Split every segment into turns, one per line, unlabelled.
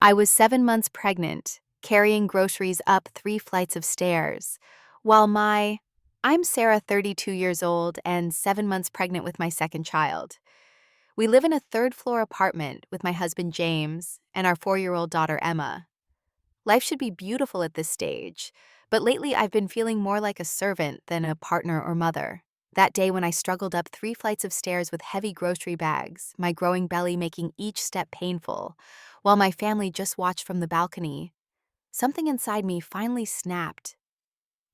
I was 7 months pregnant, carrying groceries up 3 flights of stairs, while I'm Sarah, 32 years old, and 7 months pregnant with my second child. We live in a third-floor apartment with my husband James and our 4-year-old daughter Emma. Life should be beautiful at this stage, but lately I've been feeling more like a servant than a partner or mother. That day when I struggled up 3 flights of stairs with heavy grocery bags, my growing belly making each step painful, while my family just watched from the balcony, something inside me finally snapped.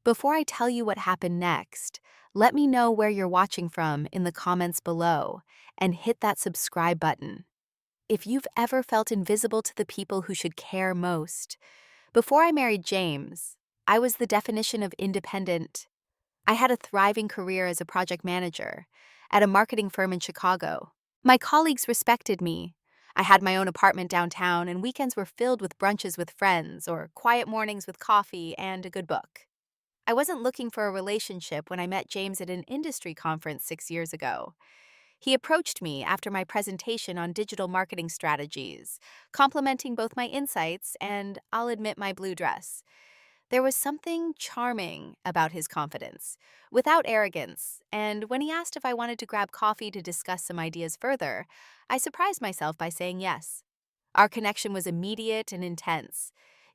Before I tell you what happened next, let me know where you're watching from in the comments below and hit that subscribe button. If you've ever felt invisible to the people who should care most. Before I married James, I was the definition of independent. I had a thriving career as a project manager at a marketing firm in Chicago. My colleagues respected me. I had my own apartment downtown, and weekends were filled with brunches with friends or quiet mornings with coffee and a good book. I wasn't looking for a relationship when I met James at an industry conference 6 years ago. He approached me after my presentation on digital marketing strategies, complimenting both my insights and, I'll admit, my blue dress. There was something charming about his confidence, without arrogance, and when he asked if I wanted to grab coffee to discuss some ideas further, I surprised myself by saying yes. Our connection was immediate and intense.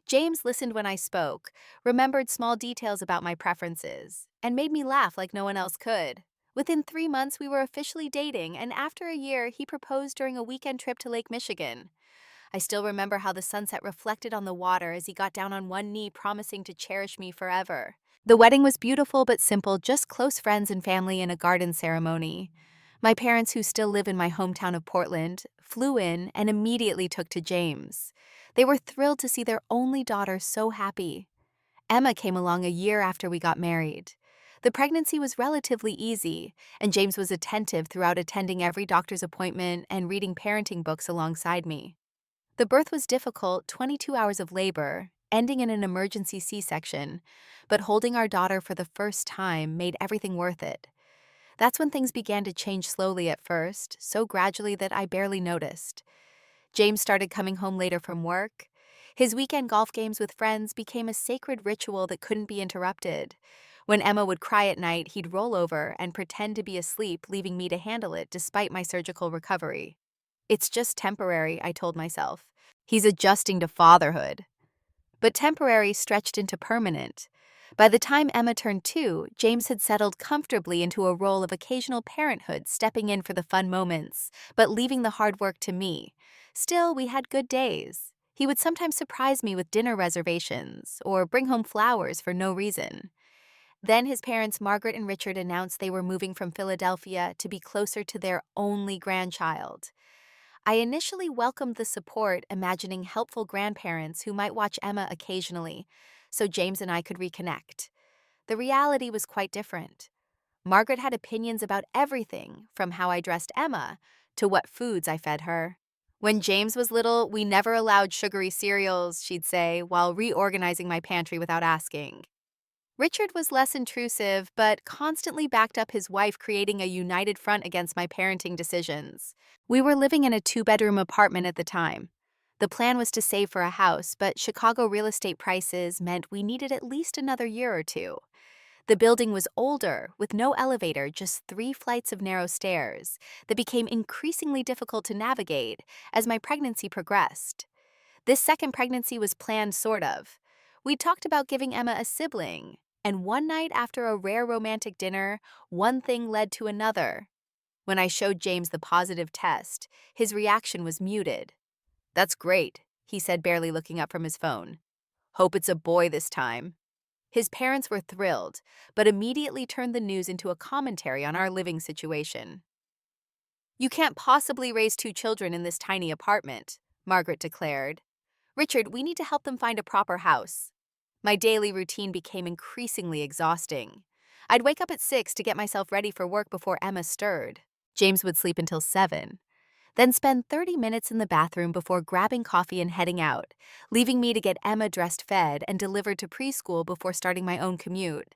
James listened when I spoke, remembered small details about my preferences, and made me laugh like no one else could. Within 3 months, we were officially dating, and after a year, he proposed during a weekend trip to Lake Michigan. I still remember how the sunset reflected on the water as he got down on one knee, promising to cherish me forever. The wedding was beautiful but simple, just close friends and family in a garden ceremony. My parents, who still live in my hometown of Portland, flew in and immediately took to James. They were thrilled to see their only daughter so happy. Emma came along a year after we got married. The pregnancy was relatively easy, and James was attentive throughout, attending every doctor's appointment and reading parenting books alongside me. The birth was difficult, 22 hours of labor, ending in an emergency C-section, but holding our daughter for the first time made everything worth it. That's when things began to change slowly at first, so gradually that I barely noticed. James started coming home later from work. His weekend golf games with friends became a sacred ritual that couldn't be interrupted. When Emma would cry at night, he'd roll over and pretend to be asleep, leaving me to handle it despite my surgical recovery. It's just temporary, I told myself. He's adjusting to fatherhood. But temporary stretched into permanent. By the time Emma turned 2, James had settled comfortably into a role of occasional parenthood, stepping in for the fun moments, but leaving the hard work to me. Still, we had good days. He would sometimes surprise me with dinner reservations or bring home flowers for no reason. Then his parents, Margaret and Richard, announced they were moving from Philadelphia to be closer to their only grandchild. I initially welcomed the support, imagining helpful grandparents who might watch Emma occasionally, so James and I could reconnect. The reality was quite different. Margaret had opinions about everything, from how I dressed Emma to what foods I fed her. When James was little, we never allowed sugary cereals, she'd say, while reorganizing my pantry without asking. Richard was less intrusive, but constantly backed up his wife, creating a united front against my parenting decisions. We were living in a 2-bedroom apartment at the time. The plan was to save for a house, but Chicago real estate prices meant we needed at least another year or two. The building was older, with no elevator, just 3 flights of narrow stairs that became increasingly difficult to navigate as my pregnancy progressed. This second pregnancy was planned, sort of. We talked about giving Emma a sibling, and one night after a rare romantic dinner, one thing led to another. When I showed James the positive test, his reaction was muted. "That's great," he said, barely looking up from his phone. "Hope it's a boy this time." His parents were thrilled, but immediately turned the news into a commentary on our living situation. "You can't possibly raise 2 children in this tiny apartment," Margaret declared. "Richard, we need to help them find a proper house." My daily routine became increasingly exhausting. I'd wake up at 6 to get myself ready for work before Emma stirred. James would sleep until 7, then spend 30 minutes in the bathroom before grabbing coffee and heading out, leaving me to get Emma dressed, fed, and delivered to preschool before starting my own commute.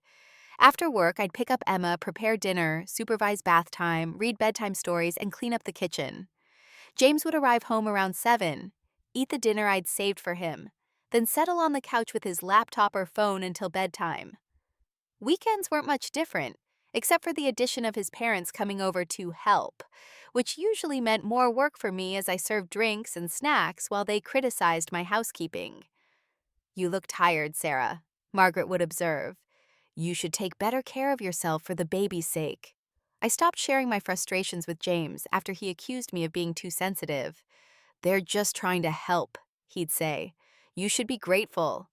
After work, I'd pick up Emma, prepare dinner, supervise bath time, read bedtime stories, and clean up the kitchen. James would arrive home around 7. eat the dinner I'd saved for him, then settle on the couch with his laptop or phone until bedtime. Weekends weren't much different, except for the addition of his parents coming over to help, which usually meant more work for me as I served drinks and snacks while they criticized my housekeeping. "You look tired, Sarah," Margaret would observe. "You should take better care of yourself for the baby's sake." I stopped sharing my frustrations with James after he accused me of being too sensitive. "They're just trying to help," he'd say. "You should be grateful."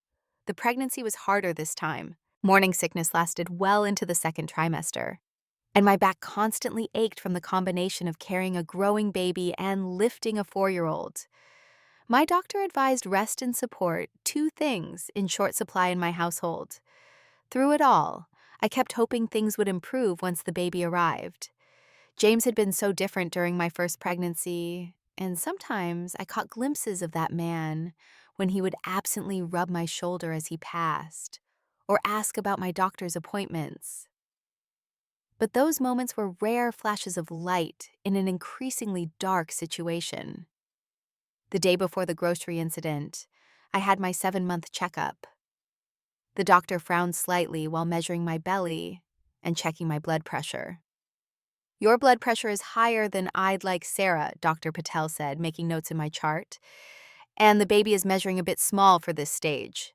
The pregnancy was harder this time. Morning sickness lasted well into the second trimester, and my back constantly ached from the combination of carrying a growing baby and lifting a 4-year-old. My doctor advised rest and support, two things in short supply in my household. Through it all, I kept hoping things would improve once the baby arrived. James had been so different during my first pregnancy, and sometimes I caught glimpses of that man when he would absently rub my shoulder as he passed, or ask about my doctor's appointments. But those moments were rare flashes of light in an increasingly dark situation. The day before the grocery incident, I had my 7-month checkup. The doctor frowned slightly while measuring my belly and checking my blood pressure. "Your blood pressure is higher than I'd like Sarah," Dr. Patel said, making notes in my chart. "And the baby is measuring a bit small for this stage."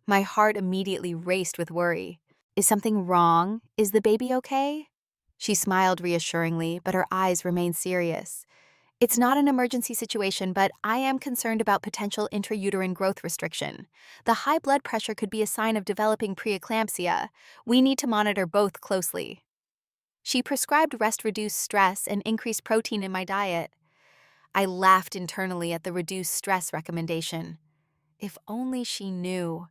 My heart immediately raced with worry. "Is something wrong? Is the baby okay?" She smiled reassuringly, but her eyes remained serious. "It's not an emergency situation, but I am concerned about potential intrauterine growth restriction. The high blood pressure could be a sign of developing preeclampsia. We need to monitor both closely." She prescribed rest-reduced stress and increased protein in my diet. I laughed internally at the reduced stress recommendation. If only she knew.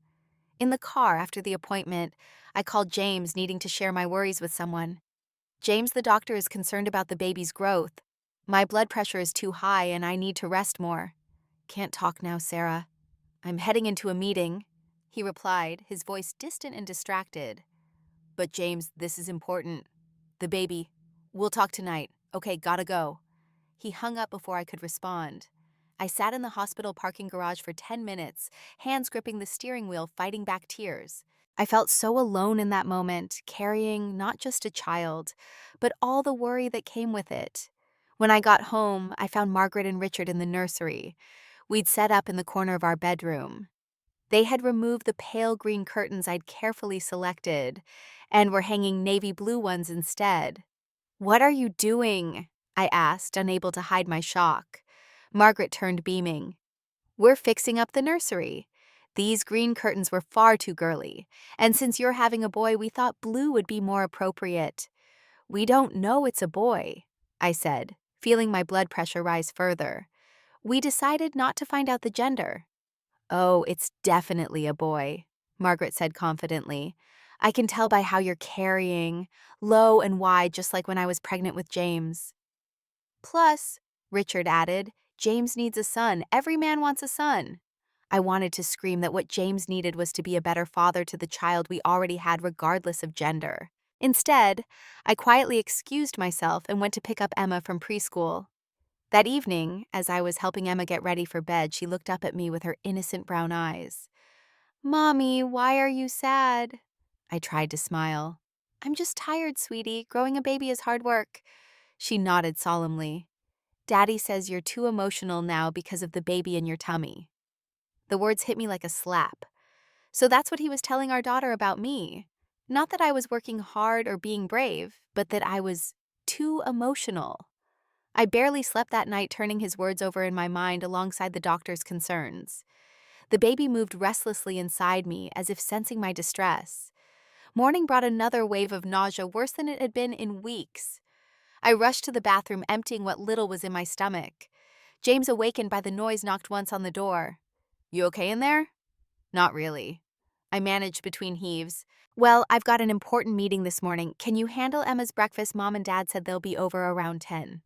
In the car after the appointment, I called James, needing to share my worries with someone. "James, the doctor is concerned about the baby's growth. My blood pressure is too high and I need to rest more." "Can't talk now, Sarah. I'm heading into a meeting," he replied, his voice distant and distracted. "But James, this is important. The baby. We'll talk tonight. Okay, gotta go." He hung up before I could respond. I sat in the hospital parking garage for 10 minutes, hands gripping the steering wheel, fighting back tears. I felt so alone in that moment, carrying not just a child, but all the worry that came with it. When I got home, I found Margaret and Richard in the nursery. We'd set up in the corner of our bedroom. They had removed the pale green curtains I'd carefully selected and were hanging navy blue ones instead. "What are you doing?" I asked, unable to hide my shock. Margaret turned beaming. "We're fixing up the nursery. These green curtains were far too girly, and since you're having a boy, we thought blue would be more appropriate." "We don't know it's a boy," I said, feeling my blood pressure rise further. "We decided not to find out the gender." "Oh, it's definitely a boy," Margaret said confidently. "I can tell by how you're carrying, low and wide, just like when I was pregnant with James." "Plus," Richard added, "James needs a son. Every man wants a son." I wanted to scream that what James needed was to be a better father to the child we already had, regardless of gender. Instead, I quietly excused myself and went to pick up Emma from preschool. That evening, as I was helping Emma get ready for bed, she looked up at me with her innocent brown eyes. "Mommy, why are you sad?" I tried to smile. "I'm just tired, sweetie. Growing a baby is hard work." She nodded solemnly. "Daddy says you're too emotional now because of the baby in your tummy." The words hit me like a slap. So that's what he was telling our daughter about me. Not that I was working hard or being brave, but that I was too emotional. I barely slept that night, turning his words over in my mind alongside the doctor's concerns. The baby moved restlessly inside me, as if sensing my distress. Morning brought another wave of nausea, worse than it had been in weeks. I rushed to the bathroom, emptying what little was in my stomach. James, awakened by the noise, knocked once on the door. "You okay in there?" "Not really." I managed between heaves. "Well, I've got an important meeting this morning. Can you handle Emma's breakfast? Mom and Dad said they'll be over around 10.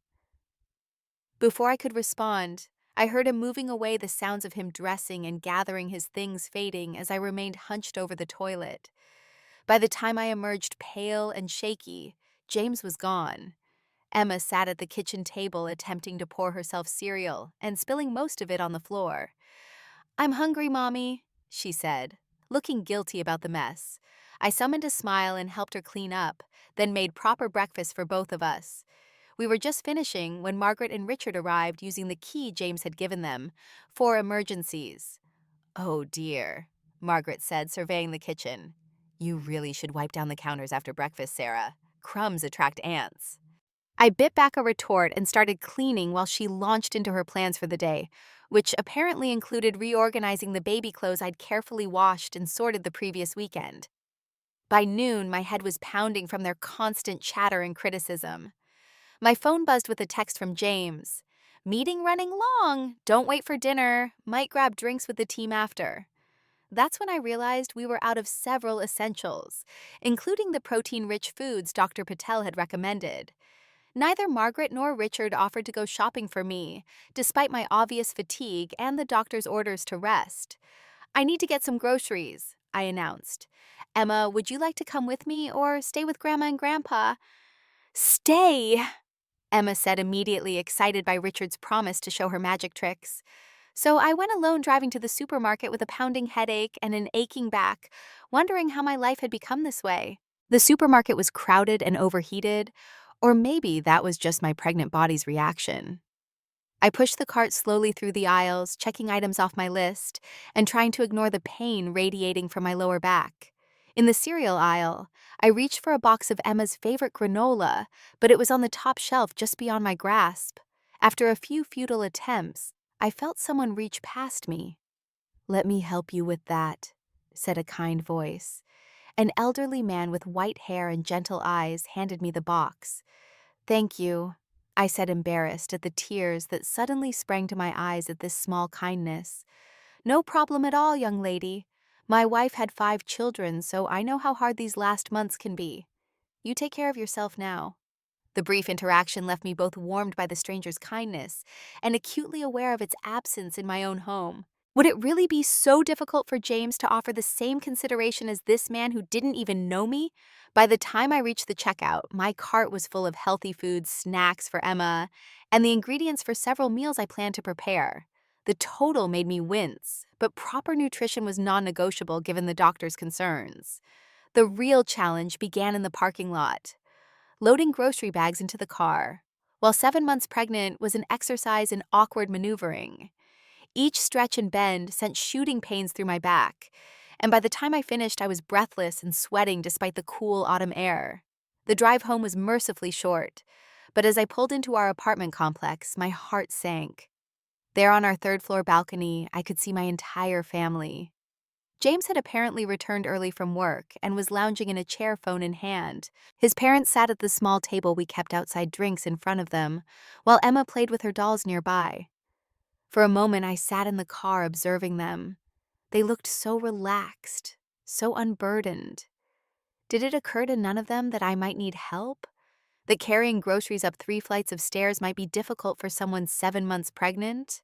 Before I could respond, I heard him moving away, the sounds of him dressing and gathering his things fading as I remained hunched over the toilet. By the time I emerged pale and shaky, James was gone. Emma sat at the kitchen table attempting to pour herself cereal and spilling most of it on the floor. I'm hungry, Mommy, she said, looking guilty about the mess. I summoned a smile and helped her clean up, then made proper breakfast for both of us. We were just finishing when Margaret and Richard arrived using the key James had given them for emergencies. Oh dear, Margaret said, surveying the kitchen. You really should wipe down the counters after breakfast, Sarah. Crumbs attract ants. I bit back a retort and started cleaning while she launched into her plans for the day, which apparently included reorganizing the baby clothes I'd carefully washed and sorted the previous weekend. By noon, my head was pounding from their constant chatter and criticism. My phone buzzed with a text from James. Meeting running long. Don't wait for dinner. Might grab drinks with the team after. That's when I realized we were out of several essentials, including the protein-rich foods Dr. Patel had recommended. Neither Margaret nor Richard offered to go shopping for me, despite my obvious fatigue and the doctor's orders to rest. I need to get some groceries, I announced. Emma, would you like to come with me or stay with Grandma and Grandpa? Stay, Emma said immediately, excited by Richard's promise to show her magic tricks. So I went alone, driving to the supermarket with a pounding headache and an aching back, wondering how my life had become this way. The supermarket was crowded and overheated, or maybe that was just my pregnant body's reaction. I pushed the cart slowly through the aisles, checking items off my list and trying to ignore the pain radiating from my lower back. In the cereal aisle, I reached for a box of Emma's favorite granola, but it was on the top shelf just beyond my grasp. After a few futile attempts, I felt someone reach past me. "Let me help you with that," said a kind voice. An elderly man with white hair and gentle eyes handed me the box. "Thank you," I said, embarrassed at the tears that suddenly sprang to my eyes at this small kindness. "No problem at all, young lady. My wife had 5 children, so I know how hard these last months can be. You take care of yourself now." The brief interaction left me both warmed by the stranger's kindness and acutely aware of its absence in my own home. Would it really be so difficult for James to offer the same consideration as this man who didn't even know me? By the time I reached the checkout, my cart was full of healthy foods, snacks for Emma, and the ingredients for several meals I planned to prepare. The total made me wince, but proper nutrition was non-negotiable given the doctor's concerns. The real challenge began in the parking lot, loading grocery bags into the car. While 7 months pregnant was an exercise in awkward maneuvering. Each stretch and bend sent shooting pains through my back, and by the time I finished, I was breathless and sweating despite the cool autumn air. The drive home was mercifully short, but as I pulled into our apartment complex, my heart sank. There on our third-floor balcony, I could see my entire family. James had apparently returned early from work and was lounging in a chair, phone in hand. His parents sat at the small table we kept outside drinks in front of them, while Emma played with her dolls nearby. For a moment, I sat in the car observing them. They looked so relaxed, so unburdened. Did it occur to none of them that I might need help? That carrying groceries up 3 flights of stairs might be difficult for someone 7 months pregnant?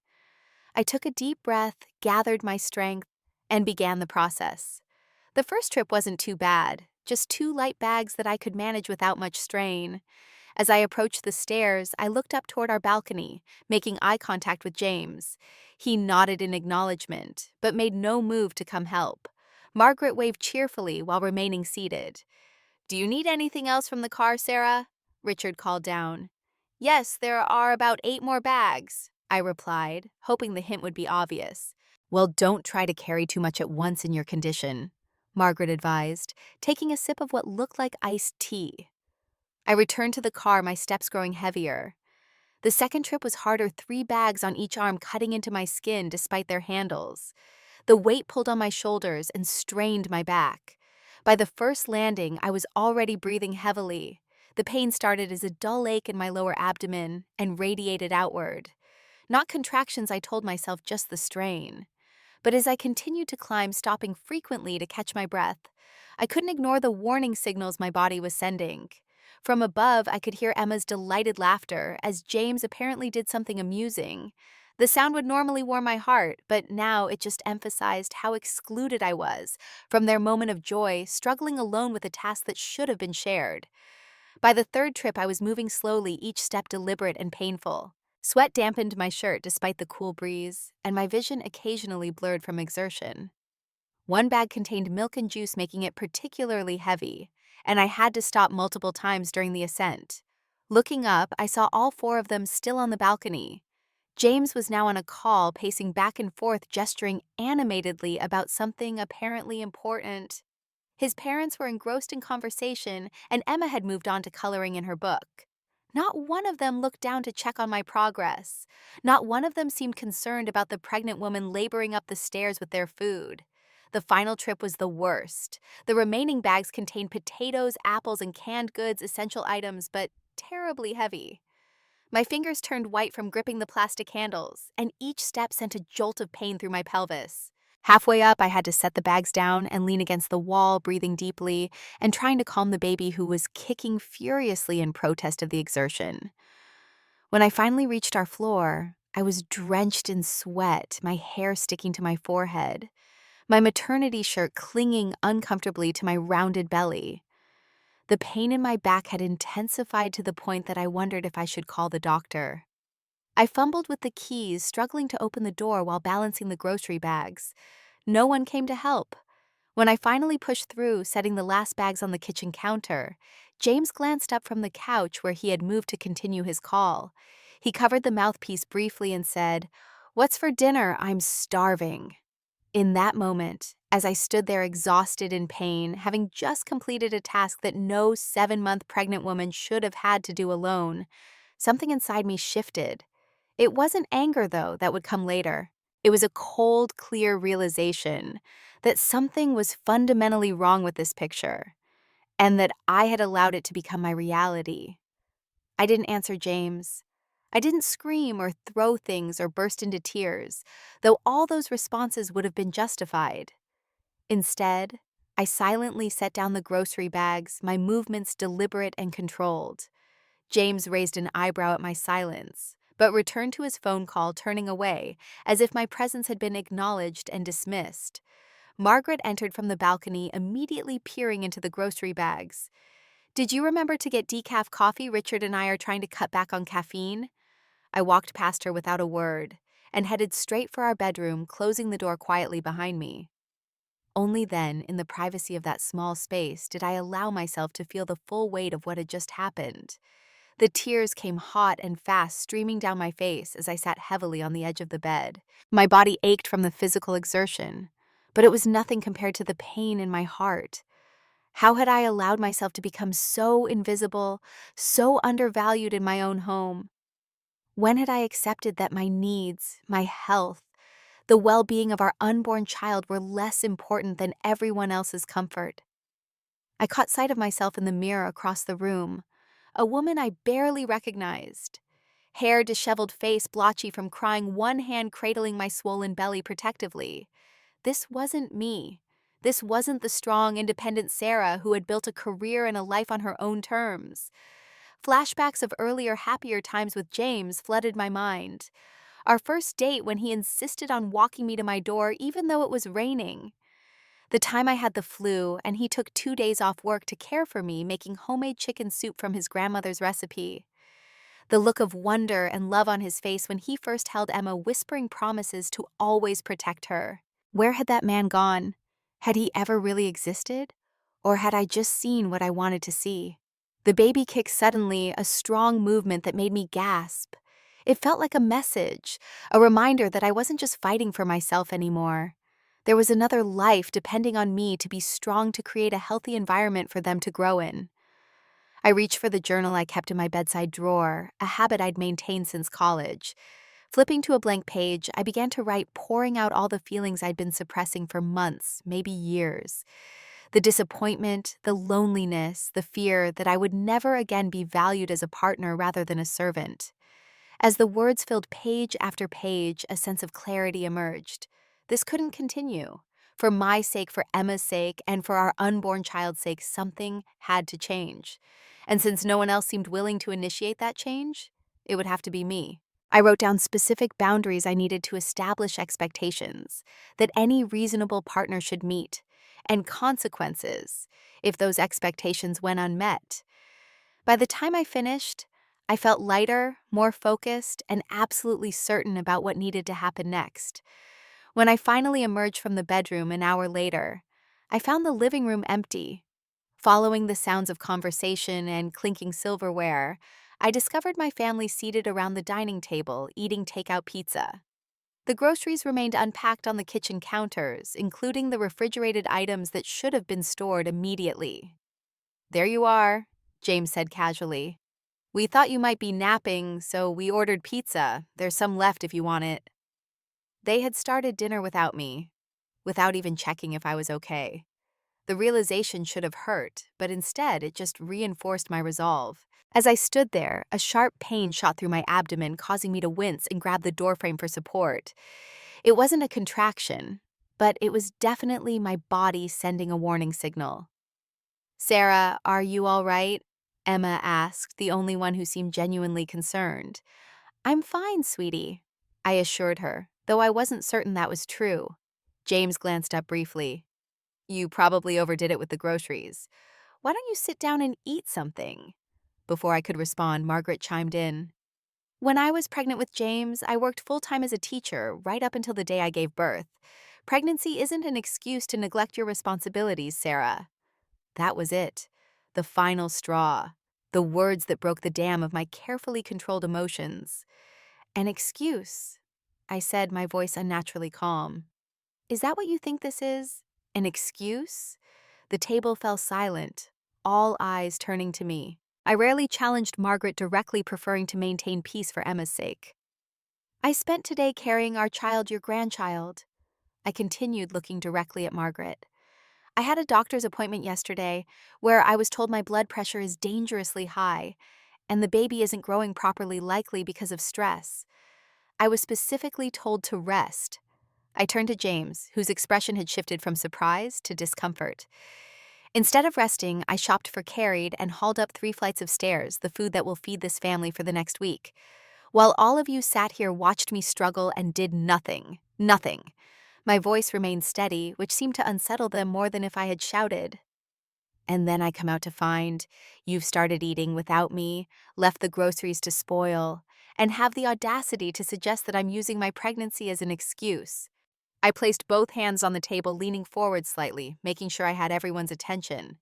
I took a deep breath, gathered my strength, and began the process. The first trip wasn't too bad, just 2 light bags that I could manage without much strain. As I approached the stairs, I looked up toward our balcony, making eye contact with James. He nodded in acknowledgement, but made no move to come help. Margaret waved cheerfully while remaining seated. "Do you need anything else from the car, Sarah?" Richard called down. "Yes, there are about 8 more bags," I replied, hoping the hint would be obvious. "Well, don't try to carry too much at once in your condition," Margaret advised, taking a sip of what looked like iced tea. I returned to the car, my steps growing heavier. The second trip was harder, 3 bags on each arm cutting into my skin despite their handles. The weight pulled on my shoulders and strained my back. By the first landing, I was already breathing heavily. The pain started as a dull ache in my lower abdomen and radiated outward. Not contractions, I told myself, just the strain. But as I continued to climb, stopping frequently to catch my breath, I couldn't ignore the warning signals my body was sending. From above, I could hear Emma's delighted laughter as James apparently did something amusing. The sound would normally warm my heart, but now it just emphasized how excluded I was from their moment of joy, struggling alone with a task that should have been shared. By the third trip, I was moving slowly, each step deliberate and painful. Sweat dampened my shirt despite the cool breeze, and my vision occasionally blurred from exertion. One bag contained milk and juice, making it particularly heavy, and I had to stop multiple times during the ascent. Looking up, I saw all four of them still on the balcony. James was now on a call, pacing back and forth, gesturing animatedly about something apparently important. His parents were engrossed in conversation, and Emma had moved on to coloring in her book. Not one of them looked down to check on my progress. Not one of them seemed concerned about the pregnant woman laboring up the stairs with their food. The final trip was the worst. The remaining bags contained potatoes, apples, and canned goods, essential items, but terribly heavy. My fingers turned white from gripping the plastic handles, and each step sent a jolt of pain through my pelvis. Halfway up, I had to set the bags down and lean against the wall, breathing deeply and trying to calm the baby who was kicking furiously in protest of the exertion. When I finally reached our floor, I was drenched in sweat, my hair sticking to my forehead, my maternity shirt clinging uncomfortably to my rounded belly. The pain in my back had intensified to the point that I wondered if I should call the doctor. I fumbled with the keys, struggling to open the door while balancing the grocery bags. No one came to help. When I finally pushed through, setting the last bags on the kitchen counter, James glanced up from the couch where he had moved to continue his call. He covered the mouthpiece briefly and said, "What's for dinner? I'm starving." In that moment, as I stood there exhausted in pain, having just completed a task that no 7-month pregnant woman should have had to do alone, something inside me shifted. It wasn't anger, though, that would come later. It was a cold, clear realization that something was fundamentally wrong with this picture, and that I had allowed it to become my reality. I didn't answer James. I didn't scream or throw things or burst into tears, though all those responses would have been justified. Instead, I silently set down the grocery bags, my movements deliberate and controlled. James raised an eyebrow at my silence, but returned to his phone call, turning away, as if my presence had been acknowledged and dismissed. Margaret entered from the balcony, immediately peering into the grocery bags. "Did you remember to get decaf coffee? Richard and I are trying to cut back on caffeine." I walked past her without a word and headed straight for our bedroom, closing the door quietly behind me. Only then, in the privacy of that small space, did I allow myself to feel the full weight of what had just happened. The tears came hot and fast, streaming down my face as I sat heavily on the edge of the bed. My body ached from the physical exertion, but it was nothing compared to the pain in my heart. How had I allowed myself to become so invisible, so undervalued in my own home? When had I accepted that my needs, my health, the well-being of our unborn child were less important than everyone else's comfort? I caught sight of myself in the mirror across the room, a woman I barely recognized. Hair, disheveled face, blotchy from crying, one hand cradling my swollen belly protectively. This wasn't me. This wasn't the strong, independent Sarah who had built a career and a life on her own terms. Flashbacks of earlier, happier times with James flooded my mind. Our first date when he insisted on walking me to my door even though it was raining. The time I had the flu and he took 2 days off work to care for me, making homemade chicken soup from his grandmother's recipe. The look of wonder and love on his face when he first held Emma, whispering promises to always protect her. Where had that man gone? Had he ever really existed? Or had I just seen what I wanted to see? The baby kicked suddenly, a strong movement that made me gasp. It felt like a message, a reminder that I wasn't just fighting for myself anymore. There was another life depending on me to be strong to create a healthy environment for them to grow in. I reached for the journal I kept in my bedside drawer, a habit I'd maintained since college. Flipping to a blank page, I began to write, pouring out all the feelings I'd been suppressing for months, maybe years. The disappointment, the loneliness, the fear that I would never again be valued as a partner rather than a servant. As the words filled page after page, a sense of clarity emerged. This couldn't continue. For my sake, for Emma's sake, and for our unborn child's sake, something had to change. And since no one else seemed willing to initiate that change, it would have to be me. I wrote down specific boundaries I needed to establish, expectations that any reasonable partner should meet, and consequences if those expectations went unmet. By the time I finished, I felt lighter, more focused, and absolutely certain about what needed to happen next. When I finally emerged from the bedroom an hour later, I found the living room empty. Following the sounds of conversation and clinking silverware, I discovered my family seated around the dining table eating takeout pizza. The groceries remained unpacked on the kitchen counters, including the refrigerated items that should have been stored immediately. "There you are," James said casually. "We thought you might be napping, so we ordered pizza. There's some left if you want it." They had started dinner without me, without even checking if I was okay. The realization should have hurt, but instead it just reinforced my resolve. As I stood there, a sharp pain shot through my abdomen, causing me to wince and grab the doorframe for support. It wasn't a contraction, but it was definitely my body sending a warning signal. "Sarah, are you all right?" Emma asked, the only one who seemed genuinely concerned. "I'm fine, sweetie," I assured her, though I wasn't certain that was true. James glanced up briefly. "You probably overdid it with the groceries. Why don't you sit down and eat something?" Before I could respond, Margaret chimed in. "When I was pregnant with James, I worked full-time as a teacher right up until the day I gave birth. Pregnancy isn't an excuse to neglect your responsibilities, Sarah." That was it. The final straw. The words that broke the dam of my carefully controlled emotions. "An excuse," I said, my voice unnaturally calm. "Is that what you think this is? An excuse?" The table fell silent, all eyes turning to me. I rarely challenged Margaret directly, preferring to maintain peace for Emma's sake. "I spent today carrying our child, your grandchild." I continued, looking directly at Margaret. "I had a doctor's appointment yesterday where I was told my blood pressure is dangerously high and the baby isn't growing properly, likely because of stress. I was specifically told to rest." I turned to James, whose expression had shifted from surprise to discomfort. "Instead of resting, I shopped for Carried and hauled up 3 flights of stairs, the food that will feed this family for the next week. While all of you sat here, watched me struggle, and did nothing. Nothing." My voice remained steady, which seemed to unsettle them more than if I had shouted. "And then I come out to find you've started eating without me, left the groceries to spoil, and have the audacity to suggest that I'm using my pregnancy as an excuse." I placed both hands on the table, leaning forward slightly, making sure I had everyone's attention.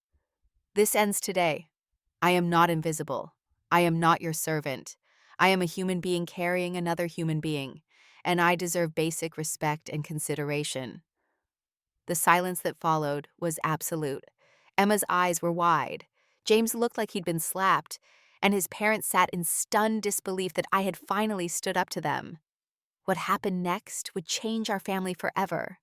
"This ends today. I am not invisible. I am not your servant. I am a human being carrying another human being, and I deserve basic respect and consideration." The silence that followed was absolute. Emma's eyes were wide. James looked like he'd been slapped, and his parents sat in stunned disbelief that I had finally stood up to them. What happened next would change our family forever.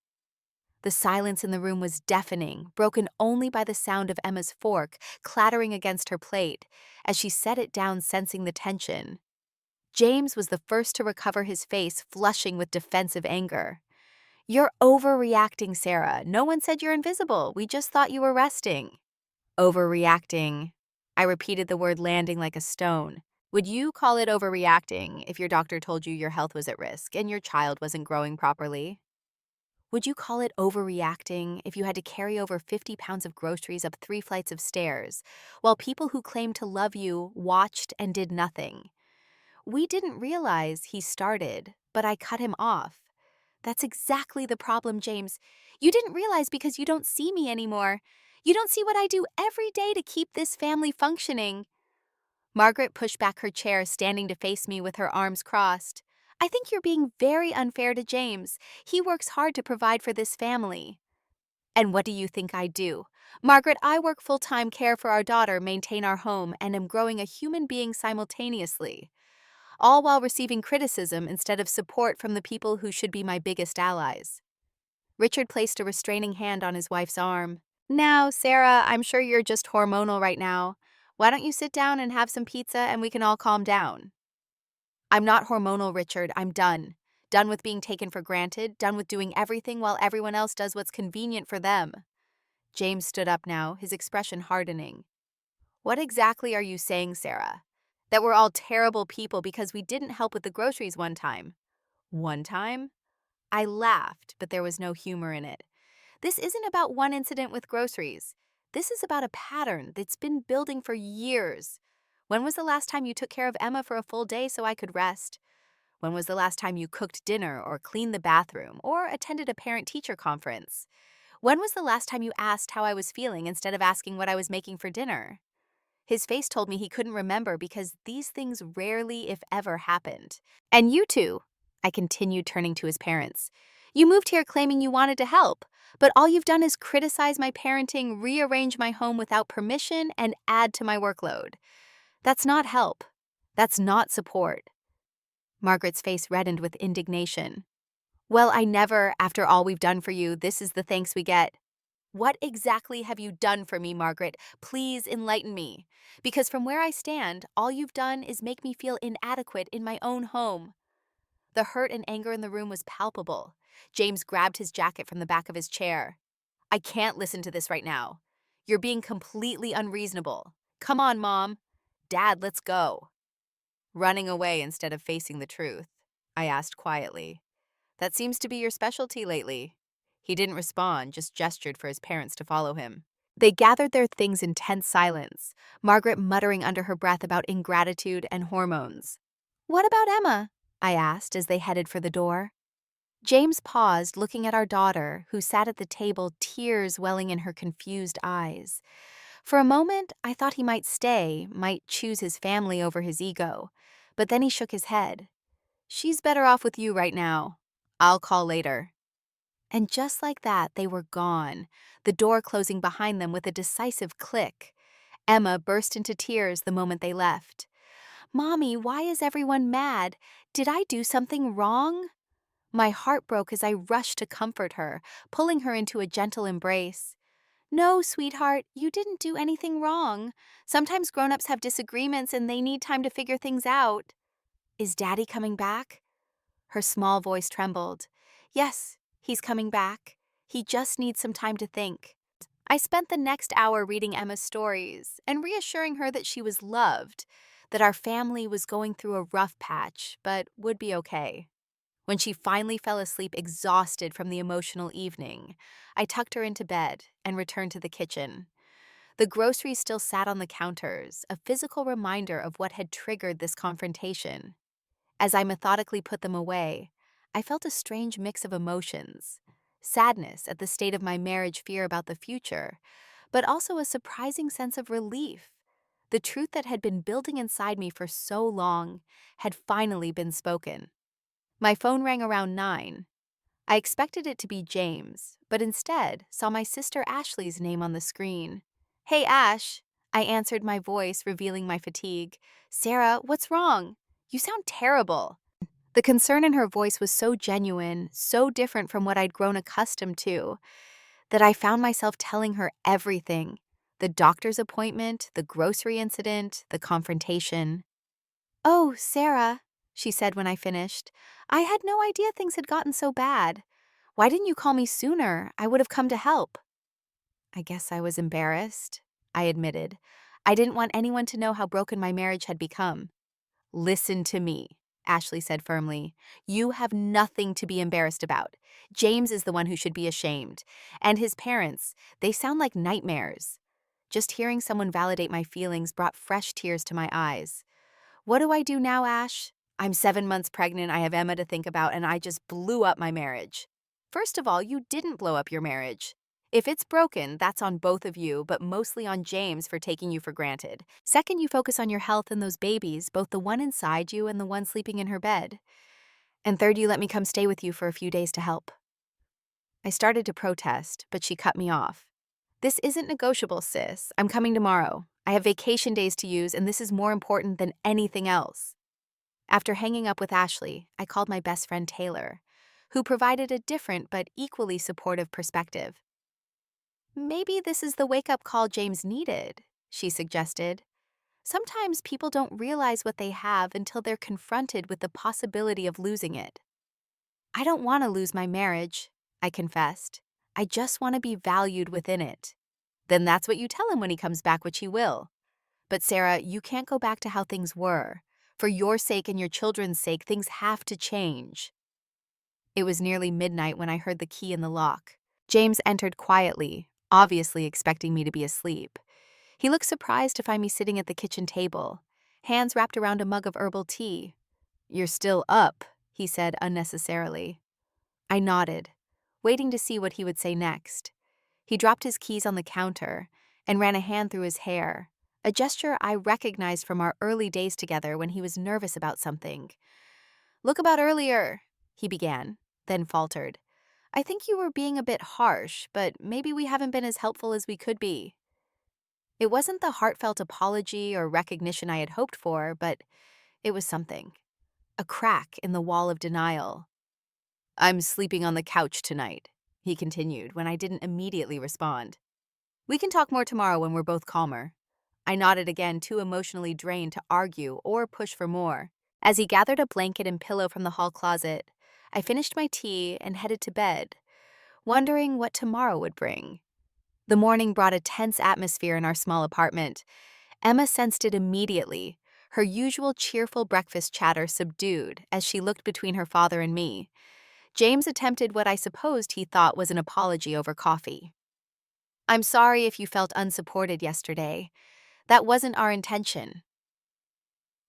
The silence in the room was deafening, broken only by the sound of Emma's fork clattering against her plate as she set it down, sensing the tension. James was the first to recover, his face flushing with defensive anger. "You're overreacting, Sarah. No one said you're invisible. We just thought you were resting." "Overreacting." I repeated the word, landing like a stone. "Would you call it overreacting if your doctor told you your health was at risk and your child wasn't growing properly? Would you call it overreacting if you had to carry over 50 pounds of groceries up 3 flights of stairs, while people who claimed to love you watched and did nothing? We didn't realize he started, but I cut him off." "That's exactly the problem, James. You didn't realize because you don't see me anymore. You don't see what I do every day to keep this family functioning." Margaret pushed back her chair, standing to face me with her arms crossed. "I think you're being very unfair to James. He works hard to provide for this family." "And what do you think I do? Margaret, I work full-time, care for our daughter, maintain our home, and am growing a human being simultaneously, all while receiving criticism instead of support from the people who should be my biggest allies." Richard placed a restraining hand on his wife's arm. "Now, Sarah, I'm sure you're just hormonal right now. Why don't you sit down and have some pizza and we can all calm down?" "I'm not hormonal, Richard. I'm done. Done with being taken for granted, done with doing everything while everyone else does what's convenient for them." James stood up now, his expression hardening. "What exactly are you saying, Sarah? That we're all terrible people because we didn't help with the groceries one time?" "One time?" I laughed, but there was no humor in it. "This isn't about one incident with groceries. This is about a pattern that's been building for years. When was the last time you took care of Emma for a full day so I could rest? When was the last time you cooked dinner or cleaned the bathroom or attended a parent-teacher conference? When was the last time you asked how I was feeling instead of asking what I was making for dinner? His face told me he couldn't remember because these things rarely, if ever, happened. And you two, I continued, turning to his parents. You moved here claiming you wanted to help, but all you've done is criticize my parenting, rearrange my home without permission, and add to my workload. That's not help. That's not support. Margaret's face reddened with indignation. Well, I never, after all we've done for you, this is the thanks we get. What exactly have you done for me, Margaret? Please enlighten me. Because from where I stand, all you've done is make me feel inadequate in my own home. The hurt and anger in the room was palpable. James grabbed his jacket from the back of his chair. I can't listen to this right now. You're being completely unreasonable. Come on, Mom. Dad, let's go. Running away instead of facing the truth, I asked quietly. That seems to be your specialty lately. He didn't respond, just gestured for his parents to follow him. They gathered their things in tense silence, Margaret muttering under her breath about ingratitude and hormones. What about Emma? I asked as they headed for the door. James paused, looking at our daughter, who sat at the table, tears welling in her confused eyes. For a moment, I thought he might stay, might choose his family over his ego. But then he shook his head. She's better off with you right now. I'll call later. And just like that, they were gone, the door closing behind them with a decisive click. Emma burst into tears the moment they left. Mommy, why is everyone mad? Did I do something wrong? My heart broke as I rushed to comfort her, pulling her into a gentle embrace. No, sweetheart, you didn't do anything wrong. Sometimes grown-ups have disagreements and they need time to figure things out. Is Daddy coming back? Her small voice trembled. Yes, he's coming back. He just needs some time to think. I spent the next hour reading Emma's stories and reassuring her that she was loved, that our family was going through a rough patch, but would be okay. When she finally fell asleep exhausted from the emotional evening, I tucked her into bed and returned to the kitchen. The groceries still sat on the counters, a physical reminder of what had triggered this confrontation. As I methodically put them away, I felt a strange mix of emotions. Sadness at the state of my marriage, fear about the future, but also a surprising sense of relief. The truth that had been building inside me for so long had finally been spoken. My phone rang around 9. I expected it to be James, but instead saw my sister Ashley's name on the screen. Hey, Ash, I answered, my voice revealing my fatigue. Sarah, what's wrong? You sound terrible. The concern in her voice was so genuine, so different from what I'd grown accustomed to, that I found myself telling her everything. The doctor's appointment, the grocery incident, the confrontation. Oh, Sarah, she said when I finished. I had no idea things had gotten so bad. Why didn't you call me sooner? I would have come to help. I guess I was embarrassed, I admitted. I didn't want anyone to know how broken my marriage had become. Listen to me, Ashley said firmly. You have nothing to be embarrassed about. James is the one who should be ashamed. And his parents, they sound like nightmares. Just hearing someone validate my feelings brought fresh tears to my eyes. What do I do now, Ash? I'm 7 months pregnant, I have Emma to think about, and I just blew up my marriage. First of all, you didn't blow up your marriage. If it's broken, that's on both of you, but mostly on James for taking you for granted. Second, you focus on your health and those babies, both the one inside you and the one sleeping in her bed. And third, you let me come stay with you for a few days to help. I started to protest, but she cut me off. This isn't negotiable, sis. I'm coming tomorrow. I have vacation days to use, and this is more important than anything else. After hanging up with Ashley, I called my best friend Taylor, who provided a different but equally supportive perspective. Maybe this is the wake-up call James needed, she suggested. Sometimes people don't realize what they have until they're confronted with the possibility of losing it. I don't want to lose my marriage, I confessed. I just want to be valued within it. Then that's what you tell him when he comes back, which he will. But Sarah, you can't go back to how things were. For your sake and your children's sake, things have to change. It was nearly midnight when I heard the key in the lock. James entered quietly, obviously expecting me to be asleep. He looked surprised to find me sitting at the kitchen table. hands wrapped around a mug of herbal tea. "You're still up," he said unnecessarily. I nodded, waiting to see what he would say next. He dropped his keys on the counter and ran a hand through his hair, a gesture I recognized from our early days together when he was nervous about something. "Look about earlier," he began, then faltered. "I think you were being a bit harsh, but maybe we haven't been as helpful as we could be." It wasn't the heartfelt apology or recognition I had hoped for, but it was something. A crack in the wall of denial. "I'm sleeping on the couch tonight," he continued when I didn't immediately respond. "We can talk more tomorrow when we're both calmer." I nodded again, too emotionally drained to argue or push for more. As he gathered a blanket and pillow from the hall closet, I finished my tea and headed to bed, wondering what tomorrow would bring. The morning brought a tense atmosphere in our small apartment. Emma sensed it immediately, her usual cheerful breakfast chatter subdued as she looked between her father and me. James attempted what I supposed he thought was an apology over coffee. "I'm sorry if you felt unsupported yesterday. That wasn't our intention."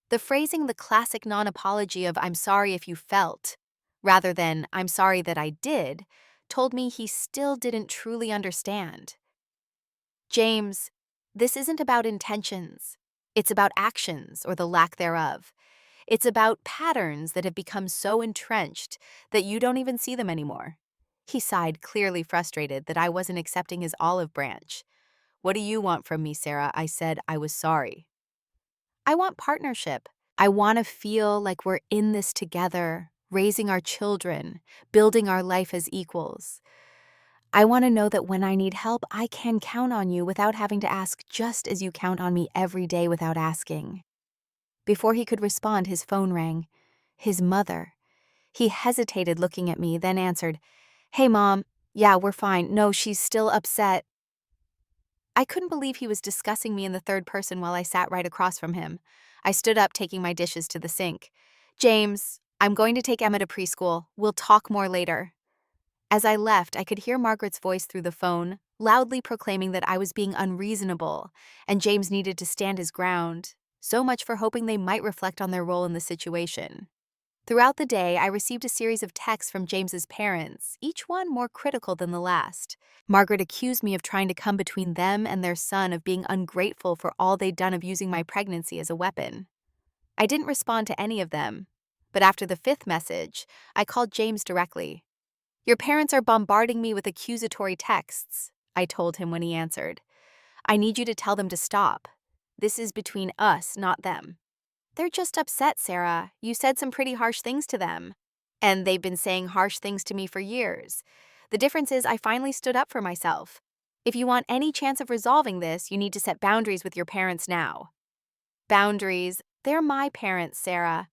The phrasing, the classic non-apology of "I'm sorry if you felt," rather than "I'm sorry that I did," told me he still didn't truly understand. "James, this isn't about intentions. It's about actions, or the lack thereof. It's about patterns that have become so entrenched that you don't even see them anymore." He sighed, clearly frustrated that I wasn't accepting his olive branch. "What do you want from me, Sarah?" I said I was sorry. "I want partnership. I want to feel like we're in this together, raising our children, building our life as equals. I want to know that when I need help, I can count on you without having to ask, just as you count on me every day without asking." Before he could respond, his phone rang. His mother. He hesitated, looking at me, then answered, "Hey, Mom. Yeah, we're fine. No, she's still upset." I couldn't believe he was discussing me in the third person while I sat right across from him. I stood up, taking my dishes to the sink. "James, I'm going to take Emma to preschool. We'll talk more later." As I left, I could hear Margaret's voice through the phone, loudly proclaiming that I was being unreasonable, and James needed to stand his ground. So much for hoping they might reflect on their role in the situation. Throughout the day, I received a series of texts from James's parents, each one more critical than the last. Margaret accused me of trying to come between them and their son, of being ungrateful for all they'd done, of using my pregnancy as a weapon. I didn't respond to any of them, but after the fifth message, I called James directly. "Your parents are bombarding me with accusatory texts," I told him when he answered. "I need you to tell them to stop. This is between us, not them." "They're just upset, Sarah. You said some pretty harsh things to them. And they've been saying harsh things to me for years. The difference is I finally stood up for myself. If you want any chance of resolving this, you need to set boundaries with your parents now." "Boundaries? They're my parents, Sarah.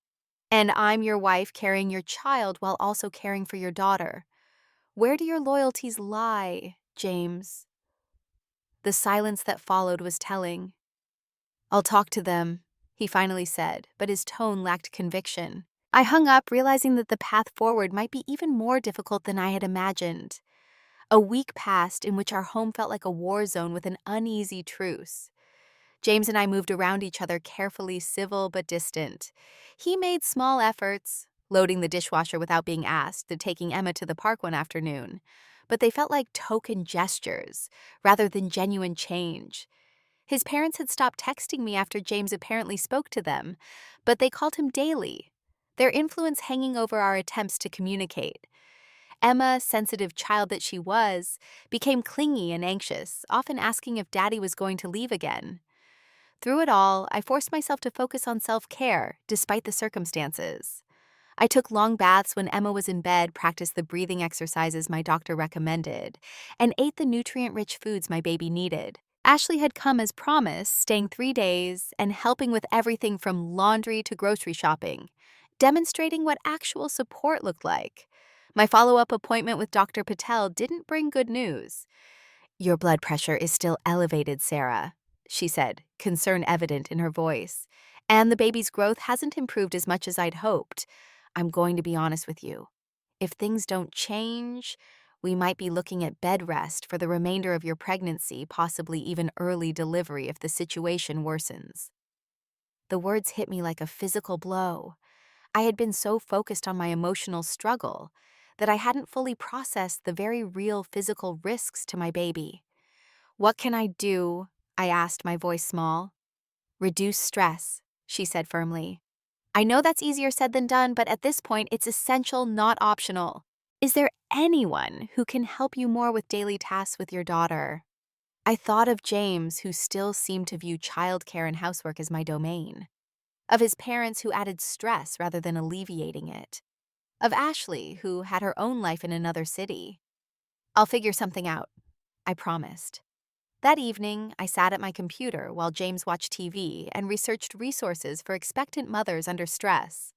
And I'm your wife, carrying your child while also caring for your daughter. Where do your loyalties lie, James?" The silence that followed was telling. "I'll talk to them," he finally said, but his tone lacked conviction. I hung up, realizing that the path forward might be even more difficult than I had imagined. A week passed in which our home felt like a war zone with an uneasy truce. James and I moved around each other carefully, civil but distant. He made small efforts, loading the dishwasher without being asked, and taking Emma to the park one afternoon. But they felt like token gestures, rather than genuine change. His parents had stopped texting me after James apparently spoke to them, but they called him daily, their influence hanging over our attempts to communicate. Emma, sensitive child that she was, became clingy and anxious, often asking if Daddy was going to leave again. Through it all, I forced myself to focus on self-care, despite the circumstances. I took long baths when Emma was in bed, practiced the breathing exercises my doctor recommended, and ate the nutrient-rich foods my baby needed. Ashley had come as promised, staying 3 days and helping with everything from laundry to grocery shopping, demonstrating what actual support looked like. My follow-up appointment with Dr. Patel didn't bring good news. "Your blood pressure is still elevated, Sarah," she said, concern evident in her voice. "And the baby's growth hasn't improved as much as I'd hoped. I'm going to be honest with you. If things don't change, we might be looking at bed rest for the remainder of your pregnancy, possibly even early delivery if the situation worsens." The words hit me like a physical blow. I had been so focused on my emotional struggle that I hadn't fully processed the very real physical risks to my baby. "What can I do?" I asked, my voice small. "Reduce stress," she said firmly. "I know that's easier said than done, but at this point, it's essential, not optional. Is there anyone who can help you more with daily tasks with your daughter?" I thought of James, who still seemed to view childcare and housework as my domain. Of his parents who added stress rather than alleviating it. Of Ashley, who had her own life in another city. "I'll figure something out," I promised. That evening, I sat at my computer while James watched TV and researched resources for expectant mothers under stress.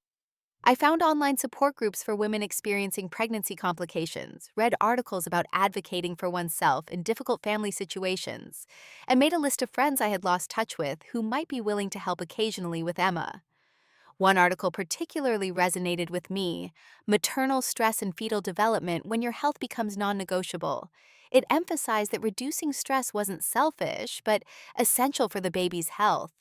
I found online support groups for women experiencing pregnancy complications, read articles about advocating for oneself in difficult family situations, and made a list of friends I had lost touch with who might be willing to help occasionally with Emma. One article particularly resonated with me: Maternal Stress and Fetal Development When Your Health Becomes Non-Negotiable. It emphasized that reducing stress wasn't selfish, but essential for the baby's health,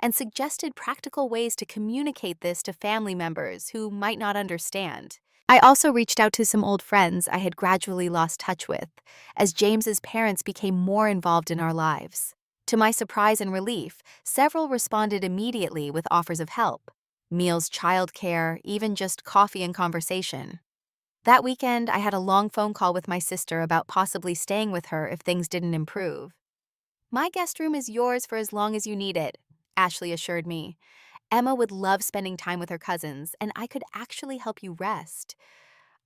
and suggested practical ways to communicate this to family members who might not understand. I also reached out to some old friends I had gradually lost touch with, as James's parents became more involved in our lives. To my surprise and relief, several responded immediately with offers of help: meals, childcare, even just coffee and conversation. That weekend, I had a long phone call with my sister about possibly staying with her if things didn't improve. "My guest room is yours for as long as you need it," Ashley assured me. "Emma would love spending time with her cousins, and I could actually help you rest."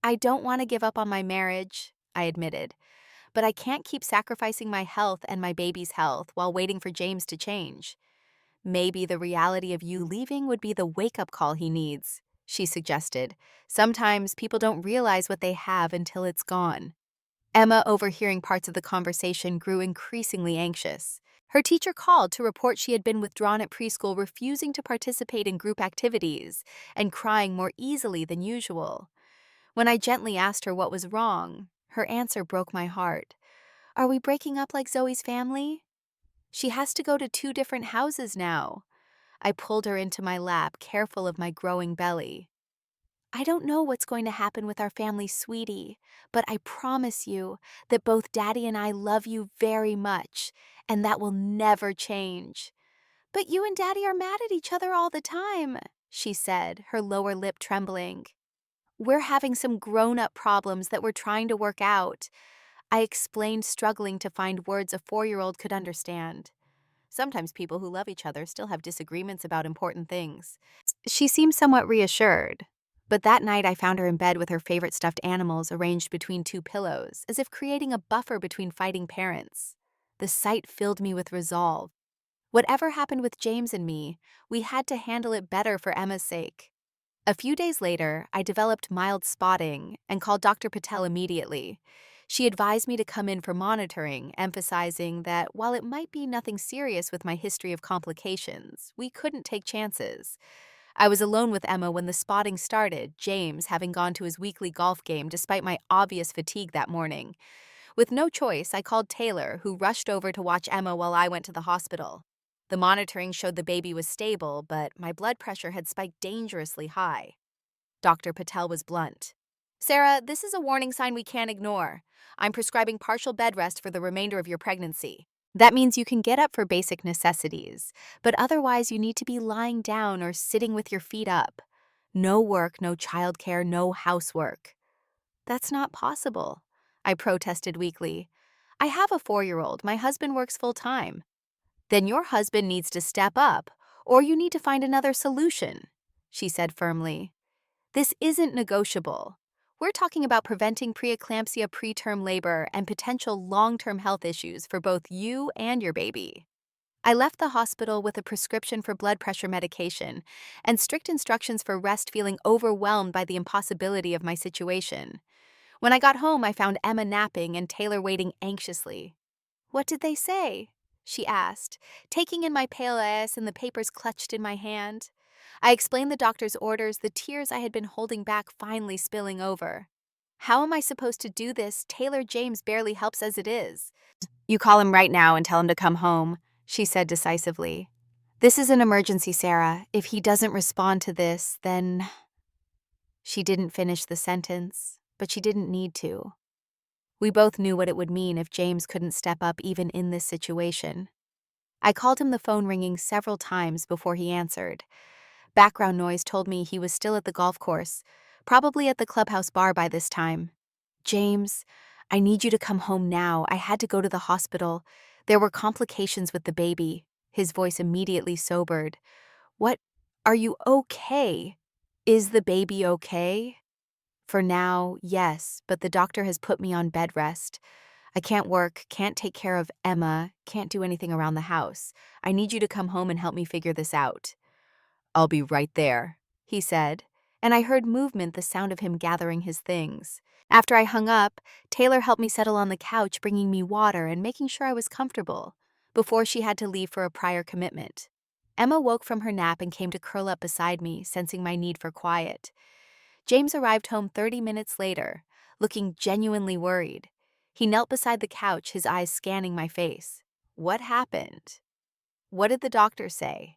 "I don't want to give up on my marriage," I admitted, "but I can't keep sacrificing my health and my baby's health while waiting for James to change." "Maybe the reality of you leaving would be the wake-up call he needs," she suggested. "Sometimes people don't realize what they have until it's gone." Emma, overhearing parts of the conversation, grew increasingly anxious. Her teacher called to report she had been withdrawn at preschool, refusing to participate in group activities and crying more easily than usual. When I gently asked her what was wrong, her answer broke my heart. "Are we breaking up like Zoe's family? She has to go to 2 different houses now." I pulled her into my lap, careful of my growing belly. "I don't know what's going to happen with our family, sweetie, but I promise you that both Daddy and I love you very much, and that will never change." "But you and Daddy are mad at each other all the time," she said, her lower lip trembling. "We're having some grown-up problems that we're trying to work out," I explained, struggling to find words a 4-year-old could understand. Sometimes people who love each other still have disagreements about important things. She seemed somewhat reassured, but that night I found her in bed with her favorite stuffed animals arranged between 2 pillows, as if creating a buffer between fighting parents. The sight filled me with resolve. Whatever happened with James and me, we had to handle it better for Emma's sake. A few days later, I developed mild spotting and called Dr. Patel immediately. She advised me to come in for monitoring, emphasizing that while it might be nothing serious with my history of complications, we couldn't take chances. I was alone with Emma when the spotting started, James having gone to his weekly golf game despite my obvious fatigue that morning. With no choice, I called Taylor, who rushed over to watch Emma while I went to the hospital. The monitoring showed the baby was stable, but my blood pressure had spiked dangerously high. Dr. Patel was blunt. "Sarah, this is a warning sign we can't ignore. I'm prescribing partial bed rest for the remainder of your pregnancy. That means you can get up for basic necessities, but otherwise you need to be lying down or sitting with your feet up. No work, no childcare, no housework." "That's not possible," I protested weakly. "I have a 4-year-old. My husband works full-time." "Then your husband needs to step up, or you need to find another solution," she said firmly. "This isn't negotiable. We're talking about preventing preeclampsia, preterm labor, and potential long-term health issues for both you and your baby." I left the hospital with a prescription for blood pressure medication and strict instructions for rest, feeling overwhelmed by the impossibility of my situation. When I got home, I found Emma napping and Taylor waiting anxiously. "What did they say?" she asked, taking in my pale eyes and the papers clutched in my hand. I explained the doctor's orders, the tears I had been holding back finally spilling over. "How am I supposed to do this? Taylor James barely helps as it is." "You call him right now and tell him to come home," she said decisively. This is an emergency, Sarah. If he doesn't respond to this, then. She didn't finish the sentence, but she didn't need to. We both knew what it would mean if James couldn't step up even in this situation. I called him the phone ringing several times before he answered. Background noise told me he was still at the golf course, probably at the clubhouse bar by this time. James, I need you to come home now. I had to go to the hospital. There were complications with the baby. His voice immediately sobered. What? Are you okay? Is the baby okay? For now, yes, but the doctor has put me on bed rest. I can't work, can't take care of Emma, can't do anything around the house. I need you to come home and help me figure this out. I'll be right there, he said, and I heard movement, the sound of him gathering his things. After I hung up, Taylor helped me settle on the couch, bringing me water and making sure I was comfortable, before she had to leave for a prior commitment. Emma woke from her nap and came to curl up beside me, sensing my need for quiet. James arrived home 30 minutes later, looking genuinely worried. He knelt beside the couch, his eyes scanning my face. What happened? What did the doctor say?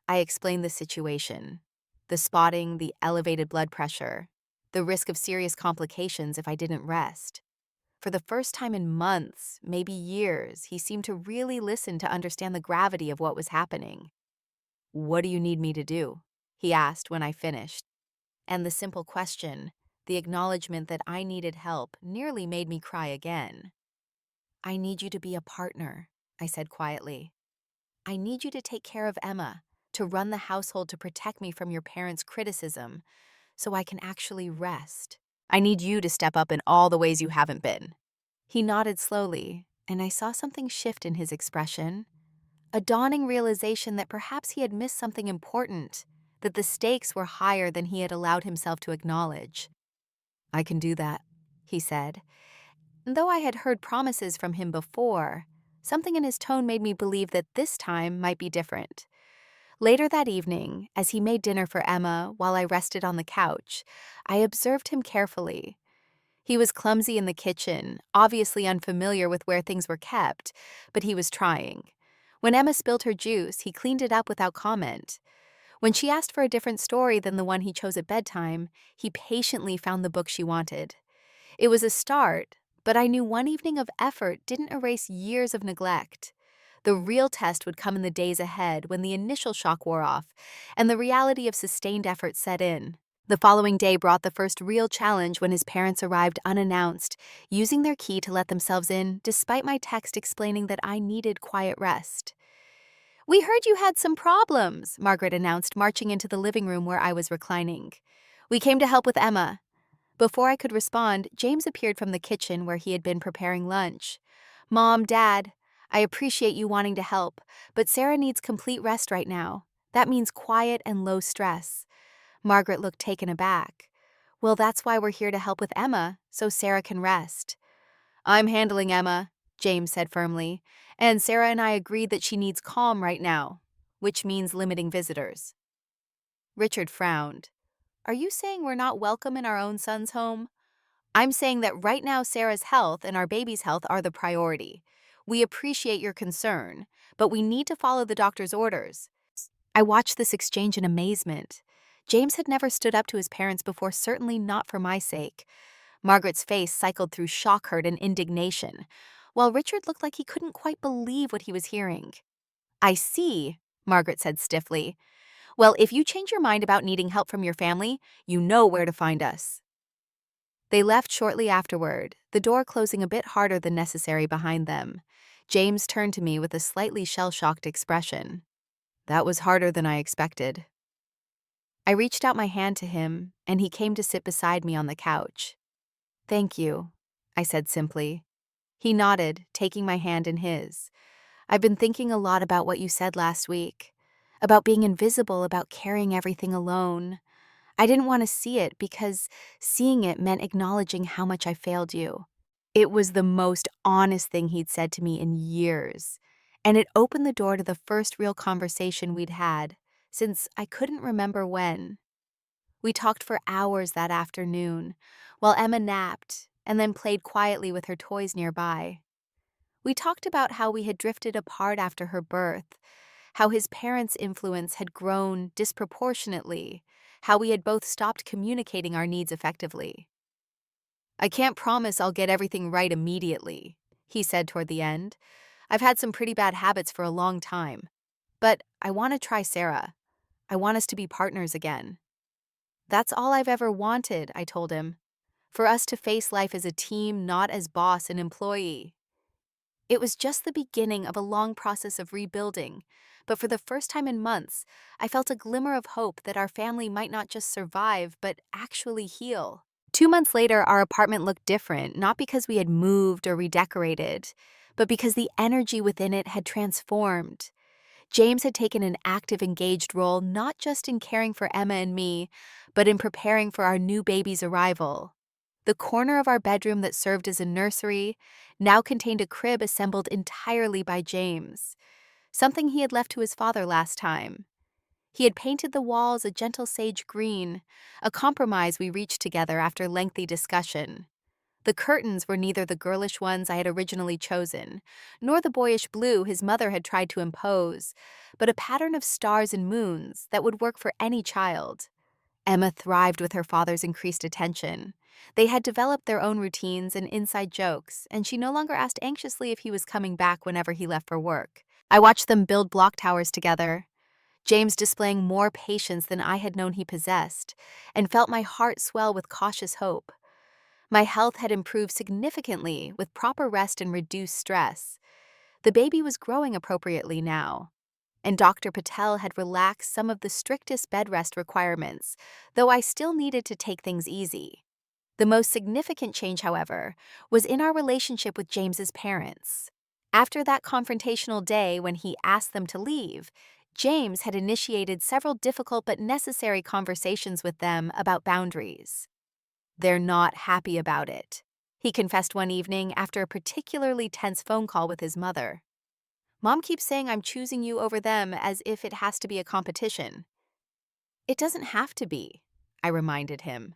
I explained the situation. The spotting, the elevated blood pressure, the risk of serious complications if I didn't rest. For the first time in months, maybe years, he seemed to really listen to understand the gravity of what was happening. What do you need me to do? He asked when I finished. And the simple question, the acknowledgement that I needed help, nearly made me cry again. I need you to be a partner, I said quietly. I need you to take care of Emma, to run the household, to protect me from your parents' criticism, so I can actually rest. I need you to step up in all the ways you haven't been. He nodded slowly, and I saw something shift in his expression. A dawning realization that perhaps he had missed something important, that the stakes were higher than he had allowed himself to acknowledge. I can do that, he said. And though I had heard promises from him before, something in his tone made me believe that this time might be different. Later that evening, as he made dinner for Emma while I rested on the couch, I observed him carefully. He was clumsy in the kitchen, obviously unfamiliar with where things were kept, but he was trying. When Emma spilled her juice, he cleaned it up without comment. When she asked for a different story than the one he chose at bedtime, he patiently found the book she wanted. It was a start, but I knew one evening of effort didn't erase years of neglect. The real test would come in the days ahead when the initial shock wore off and the reality of sustained effort set in. The following day brought the first real challenge when his parents arrived unannounced, using their key to let themselves in despite my text explaining that I needed quiet rest. "We heard you had some problems," Margaret announced, marching into the living room where I was reclining. "We came to help with Emma." Before I could respond, James appeared from the kitchen where he had been preparing lunch. "Mom, Dad, I appreciate you wanting to help, but Sarah needs complete rest right now. That means quiet and low stress." Margaret looked taken aback. "Well, that's why we're here to help with Emma, so Sarah can rest." "I'm handling Emma," James said firmly, "and Sarah and I agreed that she needs calm right now, which means limiting visitors." Richard frowned. "Are you saying we're not welcome in our own son's home?" "I'm saying that right now Sarah's health and our baby's health are the priority. We appreciate your concern, but we need to follow the doctor's orders." I watched this exchange in amazement. James had never stood up to his parents before, certainly not for my sake. Margaret's face cycled through shock, hurt, and indignation, while Richard looked like he couldn't quite believe what he was hearing. "I see," Margaret said stiffly. "Well, if you change your mind about needing help from your family, you know where to find us." They left shortly afterward, the door closing a bit harder than necessary behind them. James turned to me with a slightly shell-shocked expression. "That was harder than I expected." I reached out my hand to him, and he came to sit beside me on the couch. "Thank you," I said simply. He nodded, taking my hand in his. "I've been thinking a lot about what you said last week, about being invisible, about carrying everything alone. I didn't want to see it because seeing it meant acknowledging how much I failed you." It was the most honest thing he'd said to me in years, and it opened the door to the first real conversation we'd had since I couldn't remember when. We talked for hours that afternoon, while Emma napped and then played quietly with her toys nearby. We talked about how we had drifted apart after her birth, how his parents' influence had grown disproportionately, how we had both stopped communicating our needs effectively. "I can't promise I'll get everything right immediately," he said toward the end. "I've had some pretty bad habits for a long time. But I want to try Sarah. I want us to be partners again." "That's all I've ever wanted," I told him. "For us to face life as a team, not as boss and employee." It was just the beginning of a long process of rebuilding, but for the first time in months, I felt a glimmer of hope that our family might not just survive, but actually heal. 2 months later, our apartment looked different, not because we had moved or redecorated, but because the energy within it had transformed. James had taken an active, engaged role not just in caring for Emma and me, but in preparing for our new baby's arrival. The corner of our bedroom that served as a nursery now contained a crib assembled entirely by James, something he had left to his father last time. He had painted the walls a gentle sage green, a compromise we reached together after lengthy discussion. The curtains were neither the girlish ones I had originally chosen, nor the boyish blue his mother had tried to impose, but a pattern of stars and moons that would work for any child. Emma thrived with her father's increased attention. They had developed their own routines and inside jokes, and she no longer asked anxiously if he was coming back whenever he left for work. I watched them build block towers together, James displaying more patience than I had known he possessed, and felt my heart swell with cautious hope. My health had improved significantly with proper rest and reduced stress. The baby was growing appropriately now, and Dr. Patel had relaxed some of the strictest bed rest requirements, though I still needed to take things easy. The most significant change, however, was in our relationship with James's parents. After that confrontational day when he asked them to leave, James had initiated several difficult but necessary conversations with them about boundaries. "They're not happy about it," he confessed one evening after a particularly tense phone call with his mother. "Mom keeps saying I'm choosing you over them as if it has to be a competition." "It doesn't have to be," I reminded him.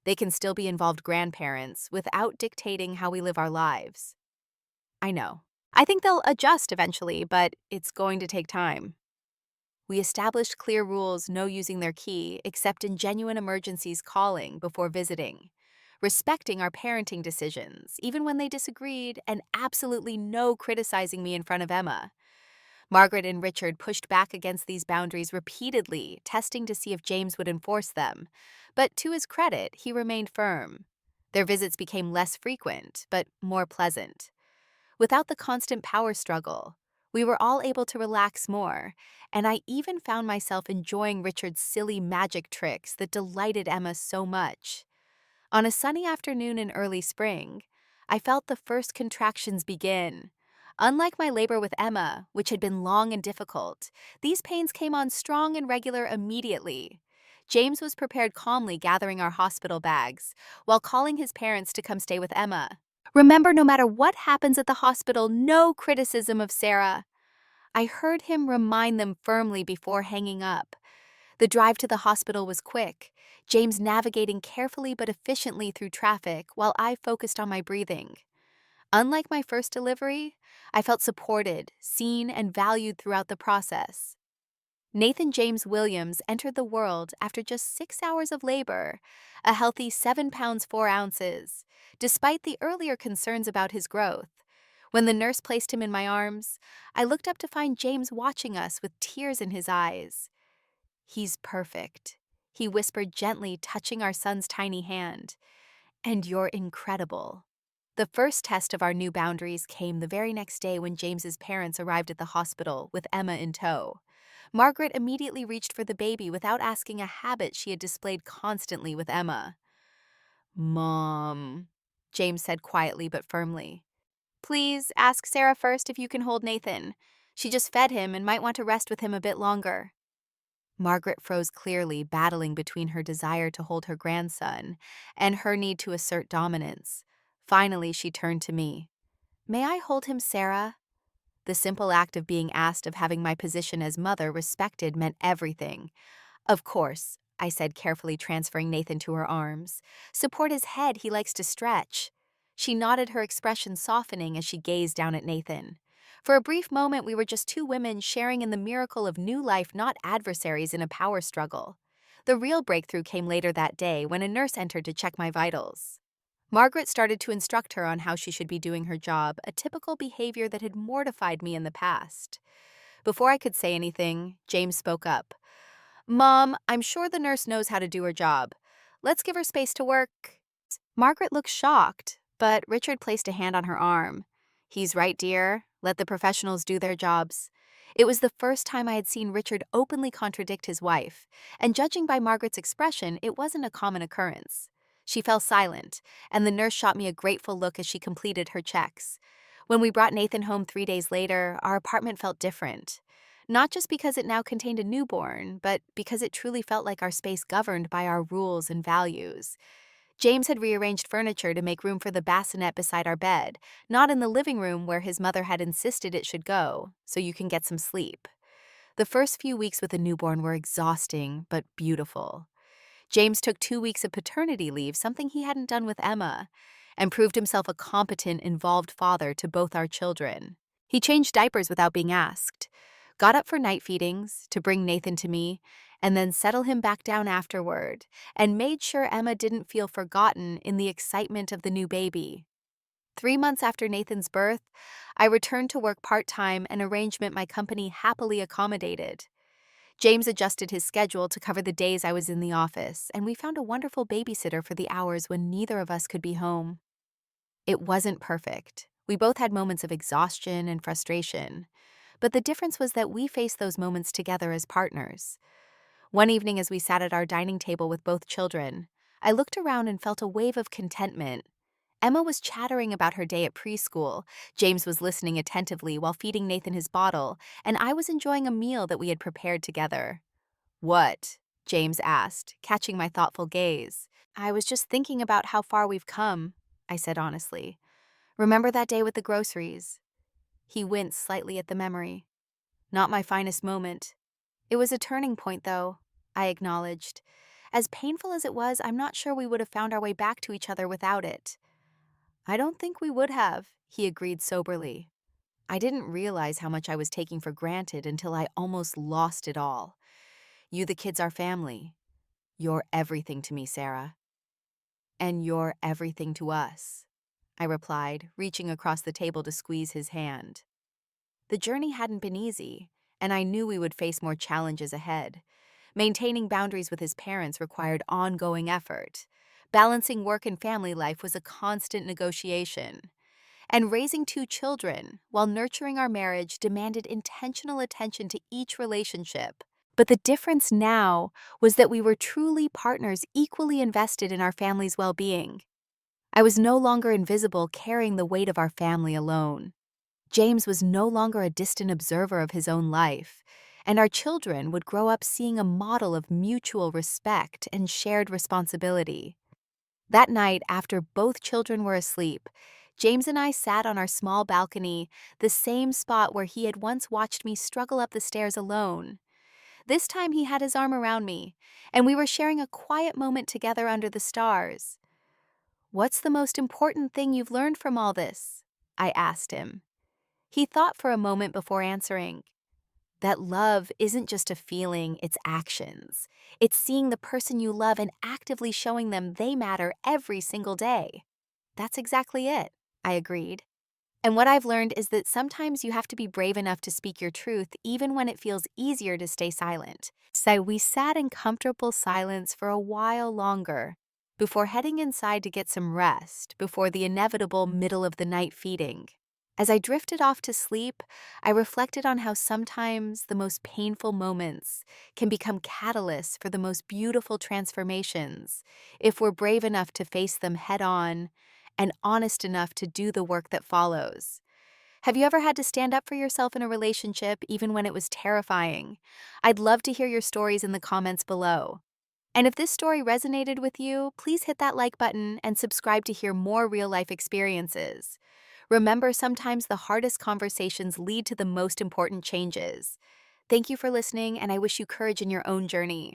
"They can still be involved grandparents without dictating how we live our lives." "I know. I think they'll adjust eventually, but it's going to take time." We established clear rules: no using their key except in genuine emergencies, calling before visiting, respecting our parenting decisions even when they disagreed, and absolutely no criticizing me in front of Emma. Margaret and Richard pushed back against these boundaries repeatedly, testing to see if James would enforce them. But to his credit, he remained firm. Their visits became less frequent, but more pleasant. Without the constant power struggle, we were all able to relax more, and I even found myself enjoying Richard's silly magic tricks that delighted Emma so much. On a sunny afternoon in early spring, I felt the first contractions begin. Unlike my labor with Emma, which had been long and difficult, these pains came on strong and regular immediately. James was prepared calmly gathering our hospital bags, while calling his parents to come stay with Emma. "Remember, no matter what happens at the hospital, no criticism of Sarah." I heard him remind them firmly before hanging up. The drive to the hospital was quick, James navigating carefully but efficiently through traffic while I focused on my breathing. Unlike my first delivery, I felt supported, seen, and valued throughout the process. Nathan James Williams entered the world after just 6 hours of labor, a healthy 7 pounds 4 ounces, despite the earlier concerns about his growth. When the nurse placed him in my arms, I looked up to find James watching us with tears in his eyes. "He's perfect," he whispered gently, touching our son's tiny hand. "And you're incredible." The first test of our new boundaries came the very next day when James's parents arrived at the hospital with Emma in tow. Margaret immediately reached for the baby without asking, a habit she had displayed constantly with Emma. "Mom," James said quietly but firmly. "Please ask Sarah first if you can hold Nathan. She just fed him and might want to rest with him a bit longer." Margaret froze clearly, battling between her desire to hold her grandson and her need to assert dominance. Finally, she turned to me. "May I hold him, Sarah?" The simple act of being asked, of having my position as mother respected, meant everything. "Of course," I said, carefully transferring Nathan to her arms. "Support his head, he likes to stretch." She nodded, her expression softening as she gazed down at Nathan. For a brief moment, we were just two women sharing in the miracle of new life, not adversaries in a power struggle. The real breakthrough came later that day when a nurse entered to check my vitals. Margaret started to instruct her on how she should be doing her job, a typical behavior that had mortified me in the past. Before I could say anything, James spoke up. Mom, I'm sure the nurse knows how to do her job. Let's give her space to work. Margaret looked shocked, but Richard placed a hand on her arm. He's right, dear. Let the professionals do their jobs. It was the first time I had seen Richard openly contradict his wife, and judging by Margaret's expression, it wasn't a common occurrence. She fell silent, and the nurse shot me a grateful look as she completed her checks. When we brought Nathan home 3 days later, our apartment felt different. Not just because it now contained a newborn, but because it truly felt like our space governed by our rules and values. James had rearranged furniture to make room for the bassinet beside our bed, not in the living room where his mother had insisted it should go, so you can get some sleep. The first few weeks with a newborn were exhausting, but beautiful. James took 2 weeks of paternity leave, something he hadn't done with Emma, and proved himself a competent, involved father to both our children. He changed diapers without being asked, got up for night feedings to bring Nathan to me, and then settle him back down afterward, and made sure Emma didn't feel forgotten in the excitement of the new baby. 3 months after Nathan's birth, I returned to work part-time, an arrangement my company happily accommodated. James adjusted his schedule to cover the days I was in the office, and we found a wonderful babysitter for the hours when neither of us could be home. It wasn't perfect. We both had moments of exhaustion and frustration, but the difference was that we faced those moments together as partners. One evening, as we sat at our dining table with both children, I looked around and felt a wave of contentment. Emma was chattering about her day at preschool, James was listening attentively while feeding Nathan his bottle, and I was enjoying a meal that we had prepared together. What? James asked, catching my thoughtful gaze. I was just thinking about how far we've come, I said honestly. Remember that day with the groceries? He winced slightly at the memory. Not my finest moment. It was a turning point, though, I acknowledged. As painful as it was, I'm not sure we would have found our way back to each other without it. I don't think we would have, he agreed soberly. I didn't realize how much I was taking for granted until I almost lost it all. You, the kids, are family. You're everything to me, Sarah. And you're everything to us, I replied, reaching across the table to squeeze his hand. The journey hadn't been easy, and I knew we would face more challenges ahead. Maintaining boundaries with his parents required ongoing effort. Balancing work and family life was a constant negotiation. And raising two children, while nurturing our marriage, demanded intentional attention to each relationship. But the difference now was that we were truly partners equally invested in our family's well-being. I was no longer invisible, carrying the weight of our family alone. James was no longer a distant observer of his own life, and our children would grow up seeing a model of mutual respect and shared responsibility. That night, after both children were asleep, James and I sat on our small balcony, the same spot where he had once watched me struggle up the stairs alone. This time he had his arm around me, and we were sharing a quiet moment together under the stars. "What's the most important thing you've learned from all this?" I asked him. He thought for a moment before answering. That love isn't just a feeling, it's actions. It's seeing the person you love and actively showing them they matter every single day. That's exactly it, I agreed. And what I've learned is that sometimes you have to be brave enough to speak your truth even when it feels easier to stay silent. So we sat in comfortable silence for a while longer before heading inside to get some rest before the inevitable middle of the night feeding. As I drifted off to sleep, I reflected on how sometimes the most painful moments can become catalysts for the most beautiful transformations if we're brave enough to face them head on and honest enough to do the work that follows. Have you ever had to stand up for yourself in a relationship even when it was terrifying? I'd love to hear your stories in the comments below. And if this story resonated with you, please hit that like button and subscribe to hear more real-life experiences. Remember, sometimes the hardest conversations lead to the most important changes. Thank you for listening, and I wish you courage in your own journey.